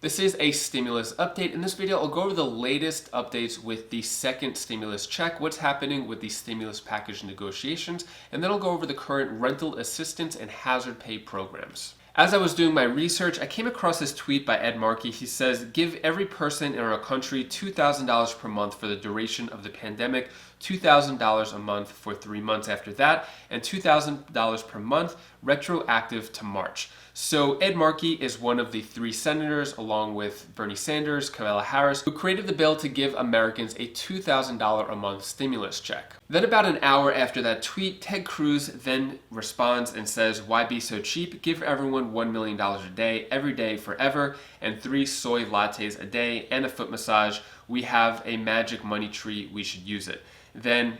This is a stimulus update. In this video, I'll go over the latest updates with the second stimulus check, what's happening with the stimulus package negotiations, and then I'll go over the current rental assistance and hazard pay programs. As I was doing my research, I came across this tweet by Ed Markey. He says, give every person in our country $2,000 per month for the duration of the pandemic, $2,000 a month for 3 months after that, and $2,000 per month retroactive to March. So Ed Markey is one of the 3 senators, along with Bernie Sanders, Kamala Harris, who created the bill to give Americans a $2,000 a month stimulus check. Then about an hour after that tweet, Ted Cruz then responds and says, why be so cheap? Give everyone $1 million a day, every day, forever, and 3 soy lattes a day and a foot massage. We have a magic money tree, we should use it. Then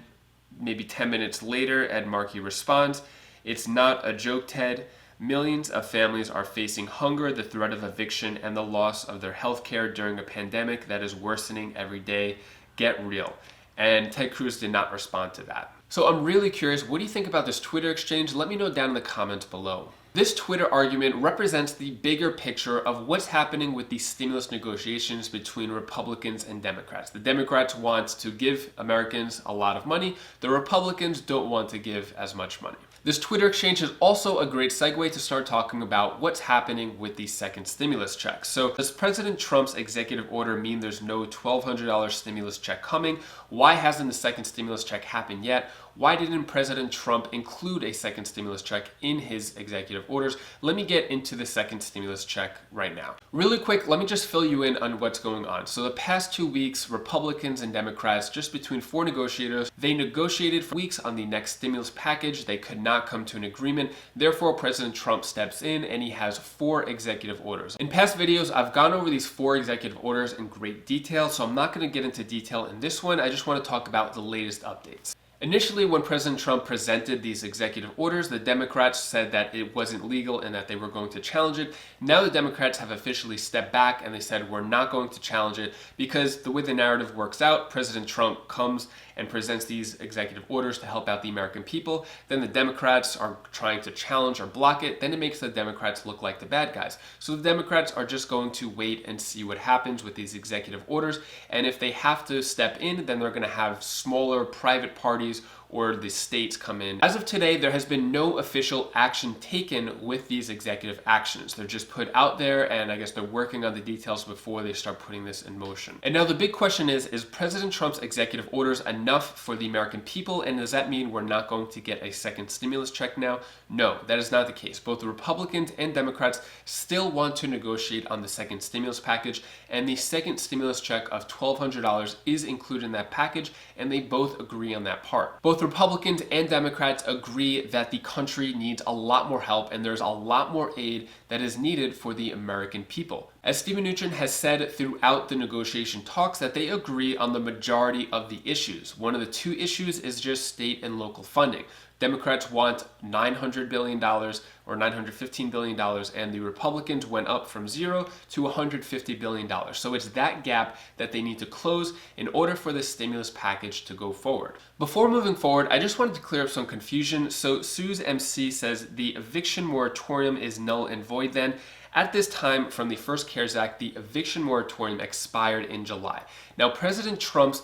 maybe 10 minutes later, Ed Markey responds, it's not a joke, Ted. Millions of families are facing hunger, the threat of eviction, and the loss of their health care during a pandemic that is worsening every day. Get real. And Ted Cruz did not respond to that. So I'm really curious, what do you think about this Twitter exchange? Let me know down in the comments below. This Twitter argument represents the bigger picture of what's happening with the stimulus negotiations between Republicans and Democrats. The Democrats want to give Americans a lot of money. The Republicans don't want to give as much money. This Twitter exchange is also a great segue to start talking about what's happening with the second stimulus check. So does President Trump's executive order mean there's no $1,200 stimulus check coming? Why hasn't the second stimulus check happened yet? Why didn't President Trump include a second stimulus check in his executive orders? Let me get into the second stimulus check right now. Really quick, let me just fill you in on what's going on. So the past 2 weeks, Republicans and Democrats, just between 4 negotiators, they negotiated for weeks on the next stimulus package. They could not come to an agreement. Therefore, President Trump steps in and he has 4 executive orders. In past videos, I've gone over these 4 executive orders in great detail, so I'm not going to get into detail in this one. I just want to talk about the latest updates. Initially, when President Trump presented these executive orders, the Democrats said that it wasn't legal and that they were going to challenge it. Now the Democrats have officially stepped back and they said we're not going to challenge it because the way the narrative works out, President Trump comes and presents these executive orders to help out the American people. Then the Democrats are trying to challenge or block it. Then it makes the Democrats look like the bad guys. So the Democrats are just going to wait and see what happens with these executive orders. And if they have to step in, then they're going to have smaller private parties or the states come in. As of today, there has been no official action taken with these executive actions. They're just put out there, and I guess they're working on the details before they start putting this in motion. And now the big question is President Trump's executive orders enough for the American people? And does that mean we're not going to get a second stimulus check now? No, that is not the case. Both the Republicans and Democrats still want to negotiate on the second stimulus package, and the second stimulus check of $1,200 is included in that package, and they both agree on that part. Both Republicans and Democrats agree that the country needs a lot more help and there's a lot more aid that is needed for the American people. As Stephen Mnuchin has said throughout the negotiation talks, that they agree on the majority of the issues. One of the 2 issues is just state and local funding. Democrats want $900 billion or $915 billion, and the Republicans went up from 0 to $150 billion. So it's that gap that they need to close in order for the stimulus package to go forward. Before moving forward, I just wanted to clear up some confusion. So Sue's MC says the eviction moratorium is null and void then. At this time, from the first CARES Act, the eviction moratorium expired in July. Now, President Trump's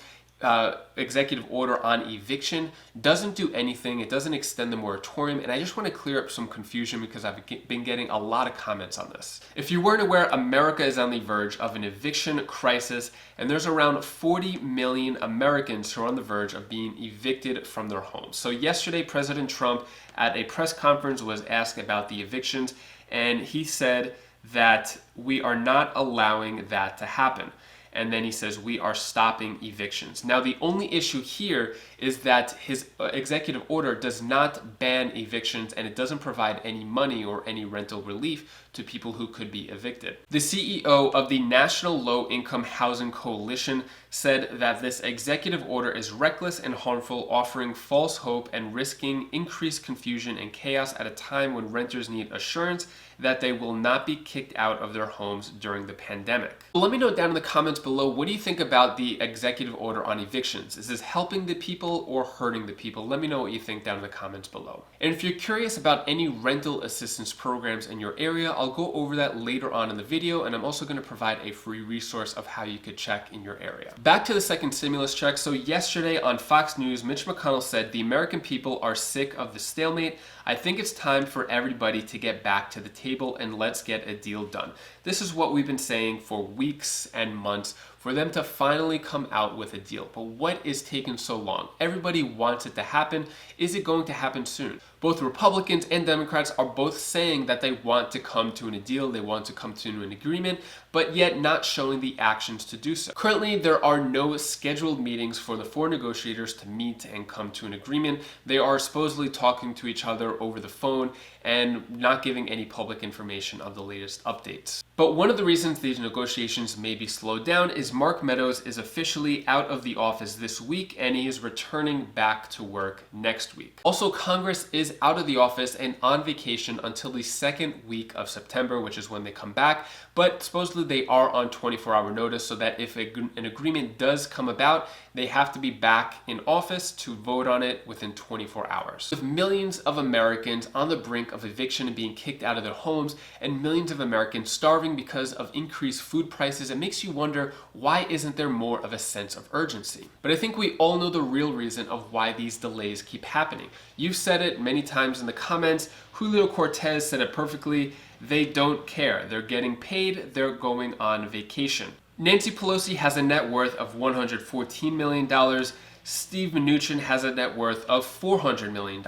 executive order on eviction doesn't do anything. It doesn't extend the moratorium, and I just want to clear up some confusion because I've been getting a lot of comments on this. If you weren't aware, America is on the verge of an eviction crisis, and there's around 40 million Americans who are on the verge of being evicted from their homes. So yesterday, President Trump at a press conference was asked about the evictions, and he said that we are not allowing that to happen. And then he says, we are stopping evictions. Now, the only issue here is that his executive order does not ban evictions, and it doesn't provide any money or any rental relief to people who could be evicted. The CEO of the National Low Income Housing Coalition said that this executive order is reckless and harmful, offering false hope and risking increased confusion and chaos at a time when renters need assurance that they will not be kicked out of their homes during the pandemic. Let me know down in the comments below, what do you think about the executive order on evictions? Is this helping the people or hurting the people? Let me know what you think down in the comments below. And if you're curious about any rental assistance programs in your area, I'll I'll go over that later on in the video, and I'm also going to provide a free resource of how you could check in your area. Back to the second stimulus check. So yesterday on Fox News, Mitch McConnell said the American people are sick of the stalemate. I think it's time for everybody to get back to the table and let's get a deal done. This is what we've been saying for weeks and months, for them to finally come out with a deal. But what is taking so long? Everybody wants it to happen. Is it going to happen soon? Both Republicans and Democrats are both saying that they want to come to a deal, they want to come to an agreement, but yet not showing the actions to do so. Currently, there are no scheduled meetings for the four negotiators to meet and come to an agreement. They are supposedly talking to each other over the phone and not giving any public information on the latest updates. But one of the reasons these negotiations may be slowed down is Mark Meadows is officially out of the office this week, and he is returning back to work next week. Also, Congress is out of the office and on vacation until the second week of September, which is when they come back. But supposedly they are on 24-hour notice, so that if an agreement does come about, they have to be back in office to vote on it within 24 hours. With millions of Americans on the brink of eviction and being kicked out of their homes, and millions of Americans starving because of increased food prices, it makes you wonder, why isn't there more of a sense of urgency? But I think we all know the real reason of why these delays keep happening. You've said it many times in the comments. Julio Cortez said it perfectly. They don't care. They're getting paid. They're going on vacation. Nancy Pelosi has a net worth of $114 million. Steve Mnuchin has a net worth of $400 million.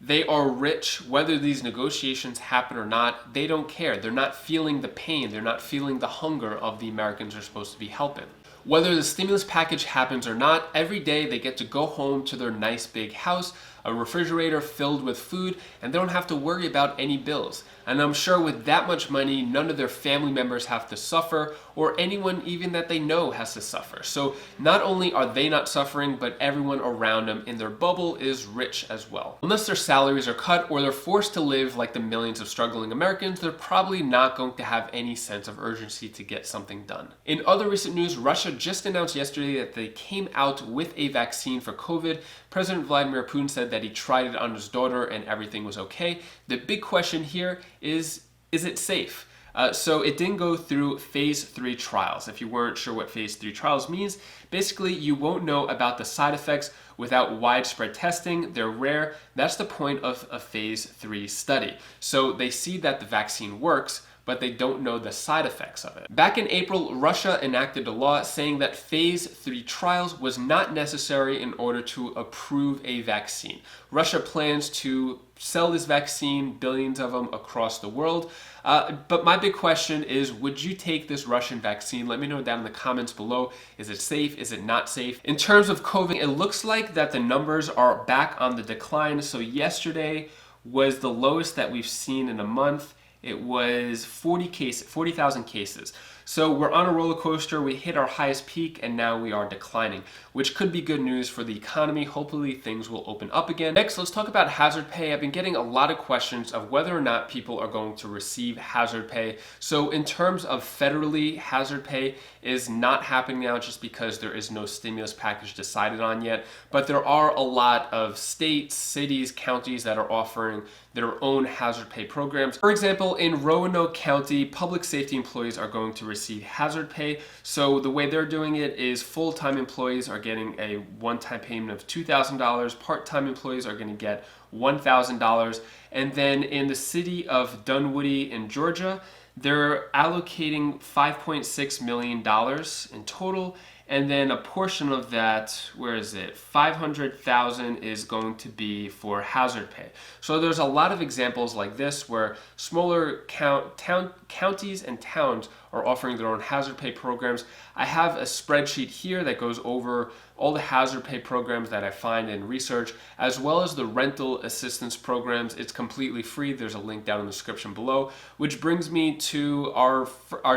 They are rich. Whether these negotiations happen or not, they don't care. They're not feeling the pain. They're not feeling the hunger of the Americans they're supposed to be helping. Whether the stimulus package happens or not, every day they get to go home to their nice big house, a refrigerator filled with food, and they don't have to worry about any bills. And I'm sure with that much money, none of their family members have to suffer, or anyone even that they know has to suffer. So not only are they not suffering, but everyone around them in their bubble is rich as well. Unless their salaries are cut or they're forced to live like the millions of struggling Americans, they're probably not going to have any sense of urgency to get something done. In other recent news, Russia just announced yesterday that they came out with a vaccine for COVID. President Vladimir Putin said that he tried it on his daughter and everything was okay. The big question here is it safe? So it didn't go through phase 3 trials. If you weren't sure what phase 3 trials means, basically you won't know about the side effects without widespread testing. They're rare. That's the point of a phase 3 study. So they see that the vaccine works, but they don't know the side effects of it. Back in April, Russia enacted a law saying that phase 3 trials was not necessary in order to approve a vaccine. Russia plans to sell this vaccine, billions of them across the world. But my big question is, would you take this Russian vaccine? Let me know down in the comments below. Is it safe? Is it not safe? In terms of COVID, it looks like that the numbers are back on the decline. So yesterday was the lowest that we've seen in a month. It was 40,000 cases. So we're on a roller coaster. We hit our highest peak and now we are declining, which could be good news for the economy. Hopefully things will open up again. Next, let's talk about hazard pay. I've been getting a lot of questions of whether or not people are going to receive hazard pay. So in terms of federally, hazard pay is not happening now just because there is no stimulus package decided on yet. But there are a lot of states, cities, counties that are offering their own hazard pay programs. For example, in Roanoke County, public safety employees are going to receive hazard pay. So the way they're doing it is full-time employees are getting a one-time payment of $2,000. Part-time employees are going to get $1,000. And then in the city of Dunwoody in Georgia, they're allocating $5.6 million in total. And then a portion of that, where is it? 500,000 is going to be for hazard pay. So there's a lot of examples like this where smaller counties and towns are offering their own hazard pay programs. I have a spreadsheet here that goes over all the hazard pay programs that I find in research, as well as the rental assistance programs. It's completely free. There's a link down in the description below, which brings me to our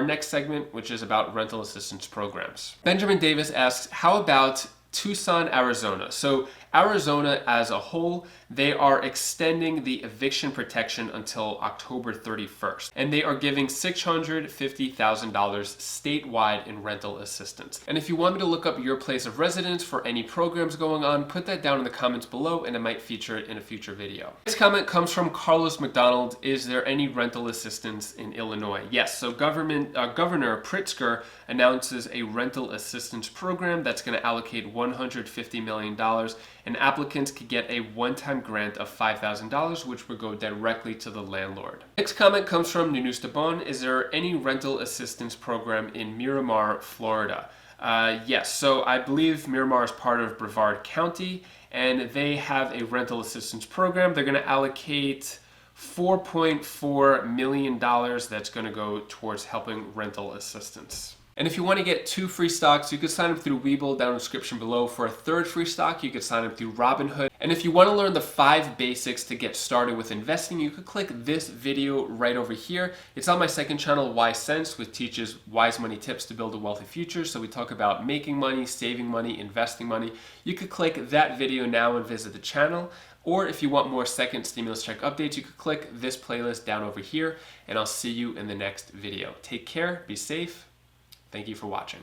next segment, which is about rental assistance programs. Benjamin Davis asks, how about Tucson, Arizona? So Arizona as a whole, they are extending the eviction protection until October 31st, and they are giving $650,000 statewide in rental assistance. And if you want me to look up your place of residence for any programs going on, put that down in the comments below and I might feature it in a future video. This comment comes from Carlos McDonald. Is there any rental assistance in Illinois? Yes, so Governor Pritzker announces a rental assistance program that's going to allocate $150 million, and applicants could get a one-time grant of $5,000, which would go directly to the landlord. Next comment comes from Nunus Debon. Is there any rental assistance program in Miramar, Florida? Yes, so I believe Miramar is part of Brevard County, and they have a rental assistance program. They're going to allocate $4.4 million that's going to go towards helping rental assistance. And if you want to get 2 free stocks, you can sign up through Webull down in the description below. For a 3rd free stock, you can sign up through Robinhood. And if you want to learn the 5 basics to get started with investing, you could click this video right over here. It's on my 2nd channel, Wise Sense, which teaches wise money tips to build a wealthy future. So we talk about making money, saving money, investing money. You could click that video now and visit the channel. Or if you want more second stimulus check updates, you could click this playlist down over here, and I'll see you in the next video. Take care, be safe. Thank you for watching.